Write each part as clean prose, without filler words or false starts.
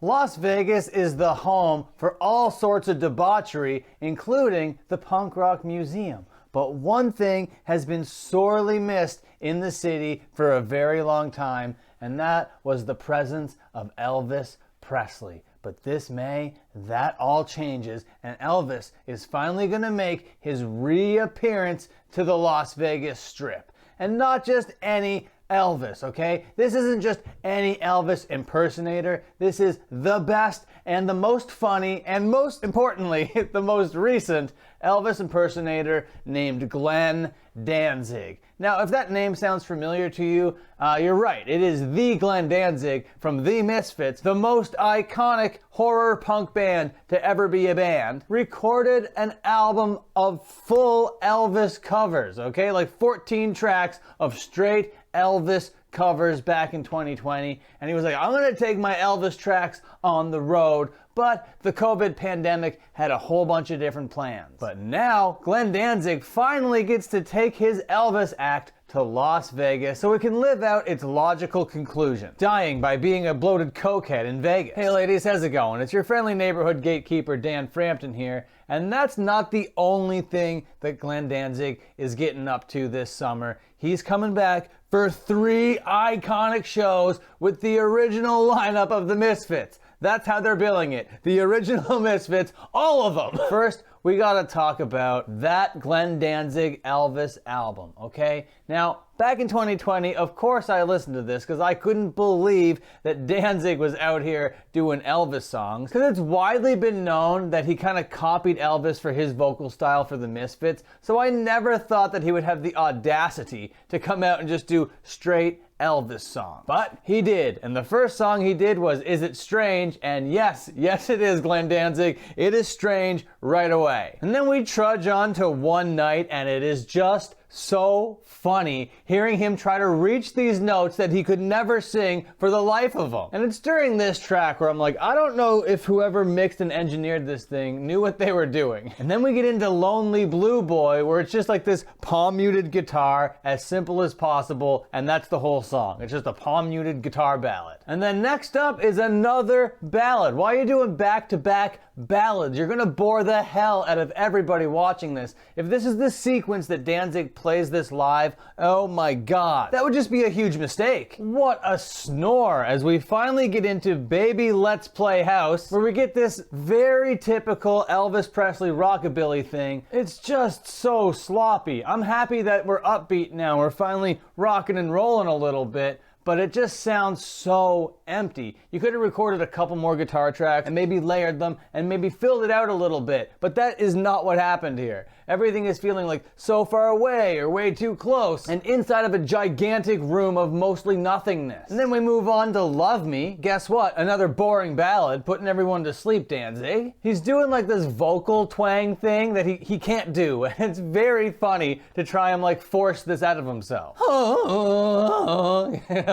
Las Vegas is the home for all sorts of debauchery, including the Punk Rock Museum. But one thing has been sorely missed in the city for a very long time, and that was the presence of Elvis Presley. But this May, that all changes, and Elvis is finally going to make his reappearance to the Las Vegas Strip. And not just any Elvis, okay? This isn't just any Elvis impersonator. This is the best and the most funny and most importantly, the most recent Elvis impersonator named Glenn Danzig. Now, if that name sounds familiar to you, you're right. It is the Glenn Danzig from the Misfits, the most iconic horror punk band to ever be a band, recorded an album of full Elvis covers, okay? Like 14 tracks of straight Elvis covers back in 2020, and he was like, I'm gonna take my Elvis tracks on the road, but the COVID pandemic had a whole bunch of different plans. But now, Glenn Danzig finally gets to take his Elvis act to Las Vegas so it can live out its logical conclusion, dying by being a bloated cokehead in Vegas. Hey ladies, how's it going? It's your friendly neighborhood gatekeeper Dan Frampton here, and that's not the only thing that Glenn Danzig is getting up to this summer. He's coming back for 3 iconic shows with the original lineup of the Misfits. That's how they're billing it. The original Misfits, all of them. First, we gotta talk about that Glenn Danzig Elvis album, okay? Now, back in 2020, of course I listened to this because I couldn't believe that Danzig was out here doing Elvis songs. Because it's widely been known that he kind of copied Elvis for his vocal style for the Misfits, so I never thought that he would have the audacity to come out and just do straight Elvis song. But he did, and the first song he did was Is It Strange? And yes it is, Glenn Danzig, it is strange right away. And then we trudge on to One Night, and it is just so funny hearing him try to reach these notes that he could never sing for the life of him. And it's during this track where I'm like, I don't know if whoever mixed and engineered this thing knew what they were doing. And then we get into Lonely Blue Boy, where it's just like this palm muted guitar, as simple as possible, and that's the whole song. It's just a palm muted guitar ballad. And then next up is another ballad. Why are you doing back-to-back ballads? You're gonna bore the hell out of everybody watching this. If this is the sequence that Danzig plays this live, oh my god, that would just be a huge mistake. What a snore as we finally get into Baby Let's Play House, where we get this very typical Elvis Presley rockabilly thing. It's just so sloppy. I'm happy that we're upbeat now. We're finally rocking and rolling a little bit, but it just sounds so empty. You could have recorded a couple more guitar tracks and maybe layered them and maybe filled it out a little bit, but that is not what happened here. Everything is feeling like so far away or way too close and inside of a gigantic room of mostly nothingness. And then we move on to Love Me. Guess what? Another boring ballad, putting everyone to sleep, Danzig. He's doing like this vocal twang thing that he can't do, and it's very funny to try and like force this out of himself.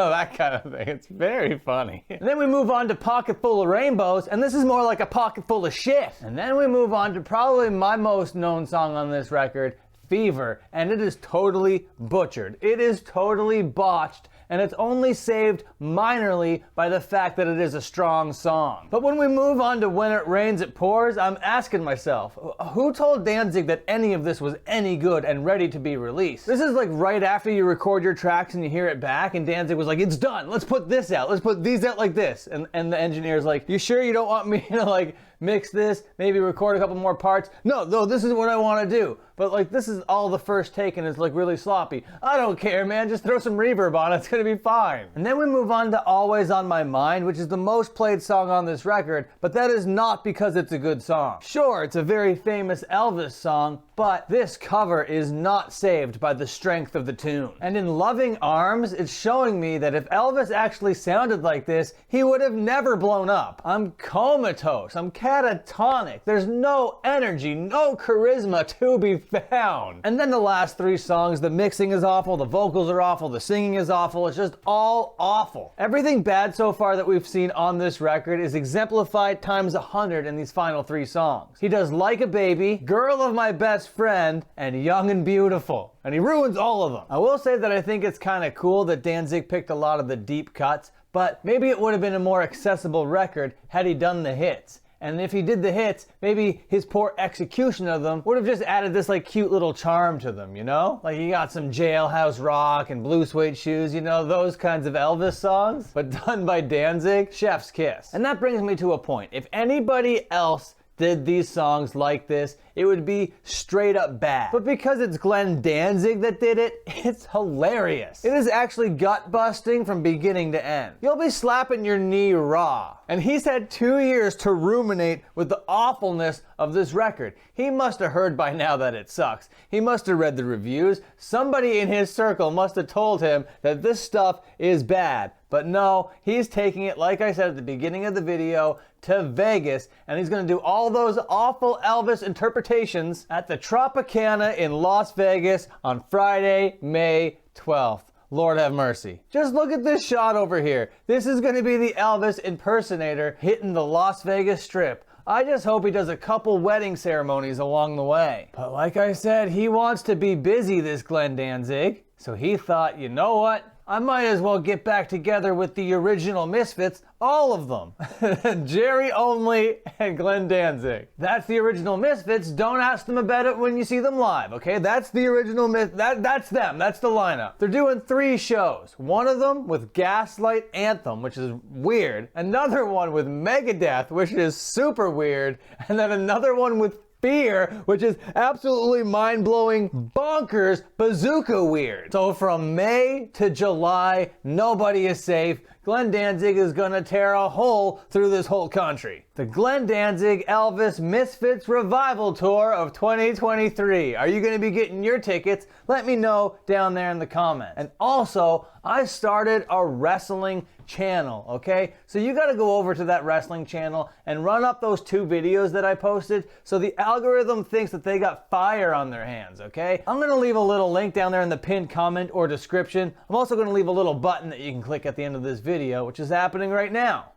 That kind of thing. It's very funny. And then we move on to Pocket Full of Rainbows, and this is more like a pocket full of shit. And then we move on to probably my most known song on this record, Fever, and it is totally butchered. It is totally botched, and it's only saved minorly by the fact that it is a strong song. But when we move on to When It Rains It Pours, I'm asking myself, who told Danzig that any of this was any good and ready to be released? This is like right after you record your tracks and you hear it back, and Danzig was like, it's done, let's put this out, let's put these out like this. And the engineer's like, you sure you don't want me to like mix this, maybe record a couple more parts? No, this is what I want to do. But like, this is all the first take and it's like really sloppy. I don't care, man, just throw some reverb on it, it's gonna be fine. And then we move on to Always on My Mind, which is the most played song on this record, but that is not because it's a good song. Sure, it's a very famous Elvis song, but this cover is not saved by the strength of the tune. And in Loving Arms, it's showing me that if Elvis actually sounded like this, he would have never blown up. I'm comatose, I'm catatonic, there's no energy, no charisma to be found. And then the last 3 songs, the mixing is awful, the vocals are awful, the singing is awful, it's just all awful. Everything bad so far that we've seen on this record is exemplified times 100 in these final 3 songs. He does Like a Baby, Girl of My Best Friend, and Young and Beautiful. And he ruins all of them. I will say that I think it's kind of cool that Danzig picked a lot of the deep cuts, But maybe it would have been a more accessible record had he done the hits. And if he did the hits, maybe his poor execution of them would have just added this like cute little charm to them, you know? Like you got some Jailhouse Rock and Blue Suede Shoes, you know, those kinds of Elvis songs, but done by Danzig, chef's kiss. And that brings me to a point. If anybody else did these songs like this, it would be straight up bad. But because it's Glenn Danzig that did it, it's hilarious. It is actually gut busting from beginning to end. You'll be slapping your knee raw. And he's had 2 years to ruminate with the awfulness of this record. He must have heard by now that it sucks. He must have read the reviews. Somebody in his circle must have told him that this stuff is bad. But no, he's taking it, like I said at the beginning of the video, to Vegas, and he's gonna do all those awful Elvis interpretations at the Tropicana in Las Vegas on Friday, May 12th. Lord have mercy. Just look at this shot over here. This is gonna be the Elvis impersonator hitting the Las Vegas Strip. I just hope he does a couple wedding ceremonies along the way. But like I said, he wants to be busy, this Glenn Danzig. So he thought, you know what? I might as well get back together with the original Misfits, all of them. Jerry Only and Glenn Danzig. That's the original Misfits. Don't ask them about it when you see them live, okay? That's the original that's them. That's the lineup. They're doing 3 shows. One of them with Gaslight Anthem, which is weird. Another one with Megadeth, which is super weird. And then another one with Fear, which is absolutely mind-blowing, bonkers, bazooka weird. So from May to July, nobody is safe. Glenn Danzig is gonna tear a hole through this whole country. The Glenn Danzig Elvis Misfits Revival Tour of 2023. Are you gonna be getting your tickets? Let me know down there in the comments. And also, I started a wrestling channel, okay? So you gotta go over to that wrestling channel and run up those 2 videos that I posted so the algorithm thinks that they got fire on their hands, okay? I'm gonna leave a little link down there in the pinned comment or description. I'm also gonna leave a little button that you can click at the end of this video, which is happening right now.